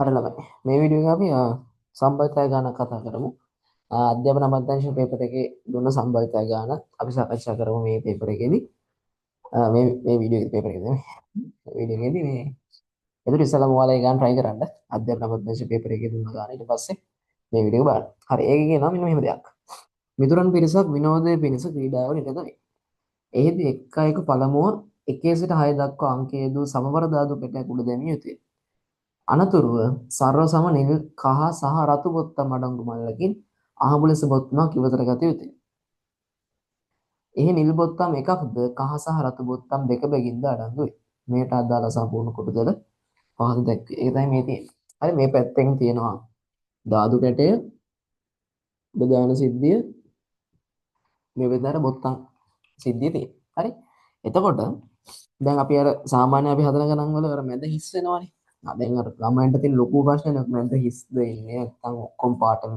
හරි ළමයි. මේ වීඩියෝ එක අපි සම්භාවිතය ගාන කතා කරමු. අධ්‍යාපන අමාත්‍යාංශ පේපර් එකේ දුන්න සම්භාවිතය ගාන අපි සාකච්ඡා කරමු මේ පේපර් එකේදී. මේ වීඩියෝ පේපර් එකේදී නෙමෙයි. වීඩියෝ එකේදී මේ එදිරි ඉස්සලම ඔයාලා ඒ ගාන try කරන්න. අධ්‍යාපන අමාත්‍යාංශ පේපර් එකේ දුන්න ගාන ඊට පස්සේ මේ වීඩියෝ බලන්න. හරි ඒකේ කියනවා මෙන්න මෙහෙම දෙයක්. මිතුරන් පිරිසක් විනෝදයේ පිණිස ක්‍රීඩාවල නිරත වේ. එහිදී එක් අයෙකු පළමුව 1 සිට 6 දක්වා අංකයේ දූ සමබර දාතු පෙට්ටයක් උඩ දැමිය යුතුය. අනතුරුව සර්ව සම නිල් කහ සහ රතු බොත්තම් අඩංගු මල්ලකින් අහඹු ලෙස බොත්තමක් ඉවතට ගත යුතුය. එහි නිල් බොත්තම් එකක්ද කහ සහ රතු බොත්තම් දෙක බැගින්ද අඩංගුයි. මේට අදාළ සම්පූර්ණ කොටසද පහත දැක්වේ. ඒක තමයි මේ තියෙන්නේ. හරි මේ පැත්තෙන් තියෙනවා ධාතු කැටය, බෙදාන සිද්ධිය, මේ විතර බොත්තම් සිද්ධිය තියෙනවා. හරි. එතකොට දැන් අපි අර සාමාන්‍ය අපි හදන ගණන් වල අර මැද හිස් වෙනවනේ. දැන් අර ළමයින්ට තියෙන ලොකු ප්‍රශ්නේ මැද හිස්ද ඉන්නේ නැත්නම් ඔක්කොම පාටම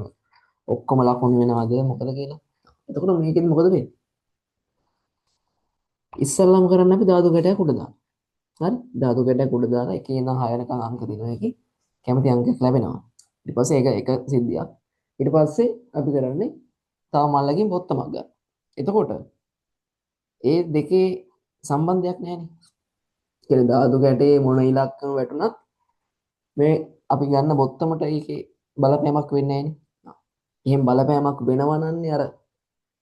ඔක්කොම ලකුණු වෙනවද මොකද කියලා. එතකොට මේකෙන් මොකද වෙන්නේ? ඉස්සල්ලාම කරන්න අපි ධාතු කැටයක් උඩ දානවා. හරි? ධාතු කැටයක් උඩ දාලා එකේ ඉඳන් 6 වෙනකන් අංක දෙනවා. ඒකේ කැමති අංකයක් ලැබෙනවා. ඊට පස්සේ ඒක එක සිද්ධියක්. ඊට පස්සේ අපි කරන්නේ තව මල්ලකින් පොත්තමක් ගන්න. එතකොට ඒ දෙකේ සම්බන්ධයක් නැහැනේ. කියන්නේ ධාතු කැටේ මොන ඉලක්කම වැටුණත් මේ අපි ගන්න බොත්තමට ඒකේ බලපෑමක් වෙන්නේ නැහැනේ. එහෙම බලපෑමක් වෙනවා නන්නේ අර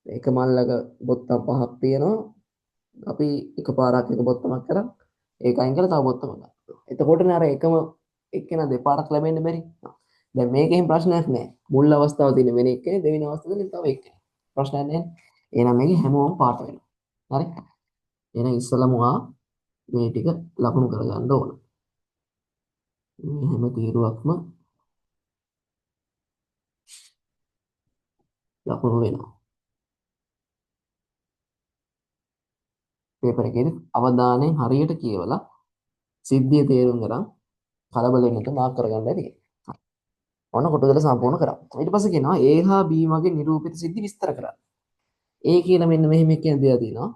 එක මල්ලක බොත්තම් පහක් තියෙනවා. අපි එකපාරක් එක බොත්තමක් කරා ඒක අයින් කරලා තව බොත්තමක් ගන්නවා. එතකොටනේ අර එකම එක්කෙනා දෙපාරක් ලැබෙන්න බැරි. දැන් මේකෙන් ප්‍රශ්නයක් නැහැ. මුල් අවස්ථාව තියෙන වෙන එක්කෙනේ දෙවෙනි අවස්ථාව තියෙන තව එක්කෙනෙක්. ප්‍රශ්නයක් නැහැ. එහෙනම් මේකේ හැමෝම පාට වෙනවා. හරි? එහෙනම් ඉස්සලම ඔයා මේ ටික ලකුණු කරගන්න ඕන. මේ හැම තීරුවක්ම ලකුණු වෙනවා. පේපර් එකේදී අවධානයෙන් හරියට කියවලා සිද්ධිය තේරුම් ගන්න කලබල වෙන්න නැතුව මාක් කරගන්න ඇති. ඔන්න කොටුදල සම්පූර්ණ කරා. ඊට පස්සේ කියනවා A හා B මගේ නිරූපිත සිද්ධි විස්තර කරන්න. A කියලා මෙන්න මෙහෙම එකක් දීලා තියෙනවා.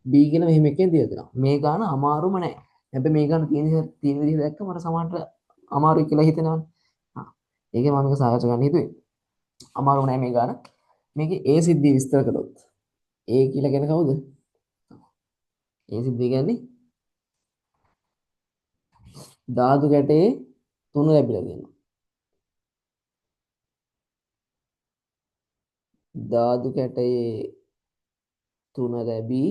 B කියලා මෙහෙම එකක් දීලා තියෙනවා. මේ ගාන අමාරුම නෑ. හැබැයි මේ ගාන තියෙන විදිහ දැක්ක මට සමහරට අමාරුයි කියලා හිතෙනවනේ. ඒකේ මම මේක සාකච්ඡා කරන්න හිතුවේ. අමාරු නෑ මේ ගාන. මේකේ A සිද්ධිය විස්තර කළොත් A කියලා කියන්නේ කවුද? A සිද්ධිය කියන්නේ ධාතු කැටේ 3 ලැබිලා තියෙනවා. ධාතු කැටයේ 3 ලැබී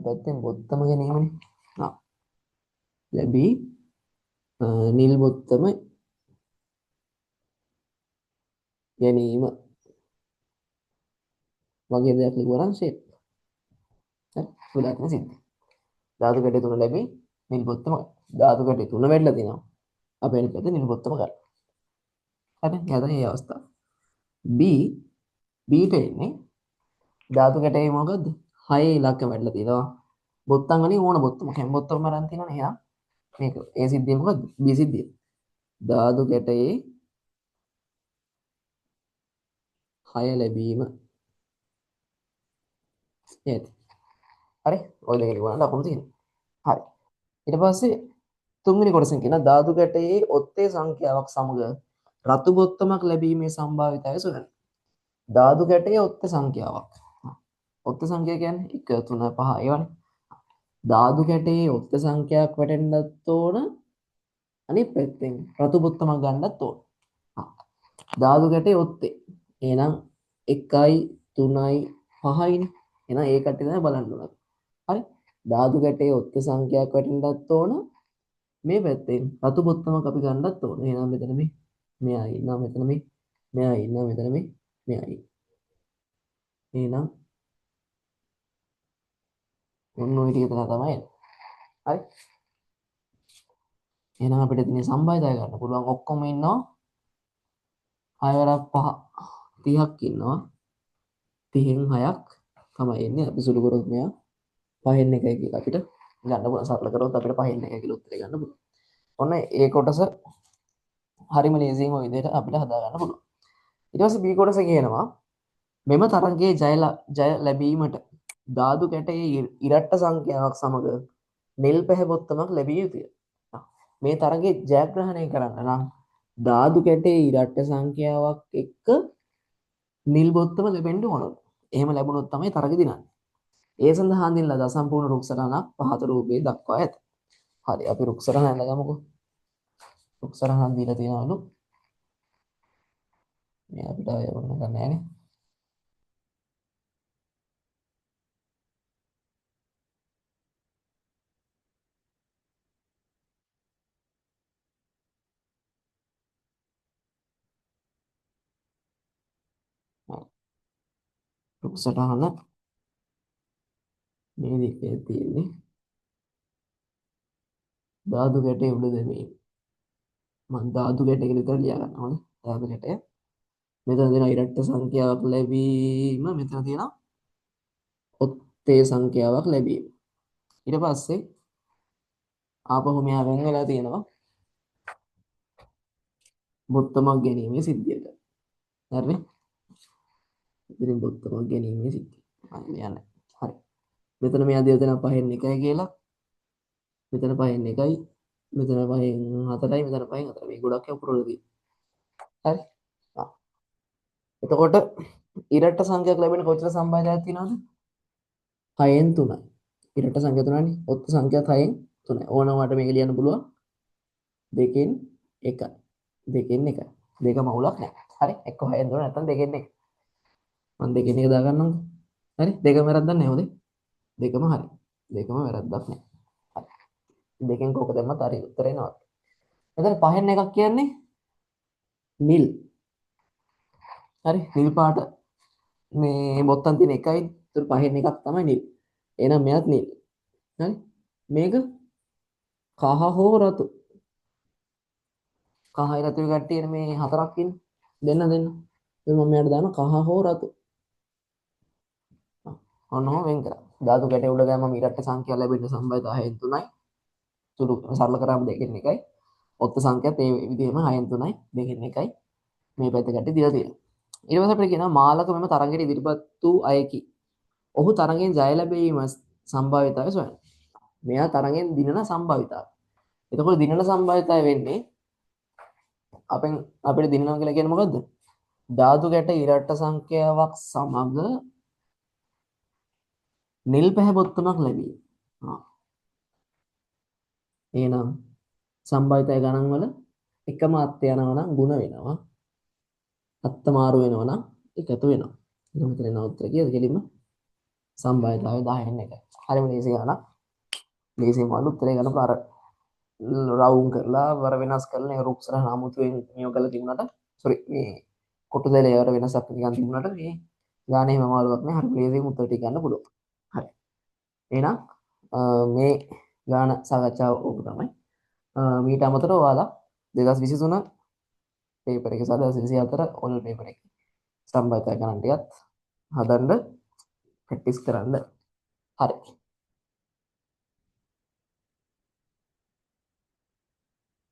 පැත්තෙන් බොත්තම ගැනීමනේ. ලැබී නිල් බොත්තම ගැනීම වගේ දෙයක් ලියුවා නම් ෂේප්. හරි ගොඩක් නේ සිද්ධි. ධාතු කැටේ 3 ලැබී නිල් බොත්තම ධාතු කැටේ 3 වැඩිලා තියෙනවා. අපි අනිත් පැත්තේ නිල් බොත්තම ගන්න. හරි එයාට මේ අවස්ථාව. B ට එන්නේ ධාතු කැටේ මොකද්ද? 6 ඉලක්ක වැඩිලා තියෙනවා. බොත්තම් වලින් ඕන බොත්තම හැම බොත්තමම අරන් තියෙනවනේ. එහෙනම් මේක A සිද්ධිය මොකද්ද? B සිද්ධිය. ධාතු කැටයේ 6 ලැබීම. ඒත් හරි ඔය දෙක ලියවන්න ලකුණු තියෙනවා. හරි. ඊට පස්සේ තුන්වෙනි කොටසෙන් කියන ධාතු කැටයේ ඔත්තේ සංඛ්‍යාවක් සමග රතු බොත්තමක් ලැබීමේ සම්භාවිතය සොයන්න. ධාතු කැටයේ ඔත්තේ සංඛ්‍යාවක්. ඔත්තේ සංඛ්‍යාව කියන්නේ 1 3 5 ඒවනේ. ධාතු කැටයේ ඔත්තේ සංඛ්‍යාවක් වැටෙන්නත් ඕන. අනිත් පැත්තෙන් රතු බොත්තමක් ගන්නත් ඕන. ධාතු කැටයේ ඔත්තේ. එහෙනම් 1යි 3යි 5යිනේ. එහෙනම් ඒ කට්ටිය තමයි බලන්න ඕන. හරි. ධාතු කැටයේ ඔත්තේ සංඛ්‍යාවක් වැටෙන්නත් ඕන. මේ පැත්තෙන් රතු බොත්තමක් අපි ගන්නත් ඕන. එහෙනම් මෙතන මෙයා ඉන්නවා මෙතන මෙයා ඉන්නවා මෙතන මෙයා ඉන්නවා. එහෙනම් ඔන්න ඔය ටික තමයි. හරි. එහෙනම් අපිට තියෙන සම්බන්ධය ගන්න පුළුවන් ඔක්කොම ඉන්නවා 6 වරක් 5 30ක් ඉන්නවා 30න් 6ක් තමයි එන්නේ අපි සුළු කරොත් මෙයා 5න් 1යි කියලා අපිට ගන්න පුළුවන් සරල කරොත් අපිට 5න් 1යි කියලා උත්තරේ ගන්න පුළුවන්. ඔන්න ඒ කොටස හරිම ලේසියෙන් ඔය විදිහට අපිට හදා ගන්න පුළුවන්. ඊට පස්සේ B කොටස කියනවා මෙම තරංගයේ ජය ලැබීමට ධාතු කැටයේ ඉරට්ට සංඛ්‍යාවක් සමග නිල් පැහැ බොත්තමක් ලැබිය යුතුය. මේ තරගේ ජයග්‍රහණය කරන්න නම් ධාතු කැටේ ඉරට්ට සංඛ්‍යාවක් එක්ක නිල් බොත්තම ලැබෙන්න ඕන. එහෙම ලැබුණොත් තමයි තරග දිනන්නේ. ඒ සඳහා දිනලා දසම්පූර්ණ රුක් සටහනක් පහත රූපයේ දක්වා ඇත. හරි අපි රුක් සටහන ඇඳගමුකෝ. රුක් සටහන දීලා තියෙනවලු. මේ අපිට අය වුණ ගන්න නැහැ නේ. රුක් සටහන මේ දිකේ තියෙන්නේ ධාතු කැටේ උඩ දෙමේ. මම ධාතු කැටේ කියලා විතර ලියා ගන්න ඕනේ. ධාතු කැටය. මෙතන තියෙන ඉරට්ට සංඛ්‍යාවක් ලැබීම මෙතන තියෙන ඔත්තේ සංඛ්‍යාවක් ලැබීම. ඊට පස්සේ ආපහු මෙහා වෙන වෙලා තියෙනවා බොත්තමක් ගැනීමේ සිද්ධියට. හරිනේ? ඉතින් බොත්තමක් ගැනීමේ සිද්ධිය. හරි යන්නේ. හරි. මෙතන මෙයා දෙව දෙනා පහෙන් එකයි කියලා. මෙතන පහෙන් එකයි. මෙතන පහෙන් හතරයි. මෙතන පහෙන් හතරයි. මේ ගොඩක් අපුරවල තියෙනවා. හරි. ආ. එතකොට ඉරට්ට සංඛ්‍යාවක් ලැබෙන කොච්චර සම්භාජනයක් තියෙනවද? 6න් 3යි. ඉරට්ට සංඛ්‍යා 3නේ. ඔත්තු සංඛ්‍යාත් 6න් 3යි. ඕනම මට මේක ලියන්න පුළුවන්. 2කින් 1යි. 2කින් 1යි. දෙක මවුලක් නැහැ. හරි. එක්ක 6න් 3 නැත්නම් 2කින් 1. මම 2කින් 1 දාගන්නම්කෝ. හරි. දෙකම වැරද්දක් නැහැ හොදේ. දෙකම හරි. දෙකම වැරද්දක් නැහැ. හරි. දෙකෙන් කෝක දැම්මත් හරි උත්තරේ එනවා. එතන පහෙන් එකක් කියන්නේ නිල්. හරි. නිල් පාට මේ බොත්තම් තියෙන එකයි. ඒතර පහෙන් එකක් තමයි නිල්. එහෙනම් මෙයාත් නිල්. හරි. මේක කහ හෝ රතු. කහයි රතුයි කට්ටිය මේ හතරක් ඉන්නේ. දෙන්න දෙන්න. මම මෙයාට දාන කහ හෝ රතු. ඔන්නෝ වෙන් කරා. ධාතු කැටේ උඩ දැම්මම ඊටට සංඛ්‍යා ලැබෙන්න සම්බන්ධ 6න් 3යි. සුළු සරල කරාම 2කින් 1යි. ඔත්තු සංඛ්‍යාත් ඒ විදිහම 6න් 3යි 2කින් 1යි. මේ පැත්ත කට්ටිය දීලා තියෙනවා. ඊට පස්සේ අපිට කියනවා මාලක මෙම තරඟයට ඉදිරිපත් වූ අයකි. ඔහු තරඟෙන් ජය ලැබීම සම්භාවිතාවය සොයන්න. මෙයා තරඟෙන් දිනන සම්භාවිතාවය. එතකොට දිනන සම්භාවිතාවය වෙන්නේ අපිට දිනනවා කියලා කියන්නේ මොකද්ද? ධාතු කැට ඉරට්ට සංඛ්‍යාවක් සමග නිල් පැහැපොත්තමක් ලැබීම. එහෙනම් සම්භාවිතය ගණන් වල එකම අත්ය යනවා නම් ಗುಣ වෙනවා. අත්ත මාරු වෙනවා නම් එකතු වෙනවා. එහෙනම් මෙතන එන උත්තර කීයද කෙලින්ම සම්භාවිතාවය 10න් 1. හරිම ලේසි ගණනක්. ලේසියෙන් වල උත්තරේ ගන්න පාර රවුම් කරලා වර වෙනස් කරලා ඒ රුක් සරහ අමුතුවෙන් නියම කරලා තිබුණාට සෝරි මේ කොටු දෙලේ වර වෙනසක් නිකන් තිබුණාට මේ ගානේ මමාලුවක් නෑ. හරි ලේසියෙන් උත්තර ටික ගන්න පුළුවන්. හරි. එහෙනම් මේ ගාන සාකච්ඡාව ඕක තමයි. මීට අමතරව ඔයාලා 2023 පේපර් එක සහ 2024 ඕනල් පේපර් එක සම්බන්ධය ගණන් ටිකත් හදන්න ප්‍රැක්ටිස් කරන්න. හරි.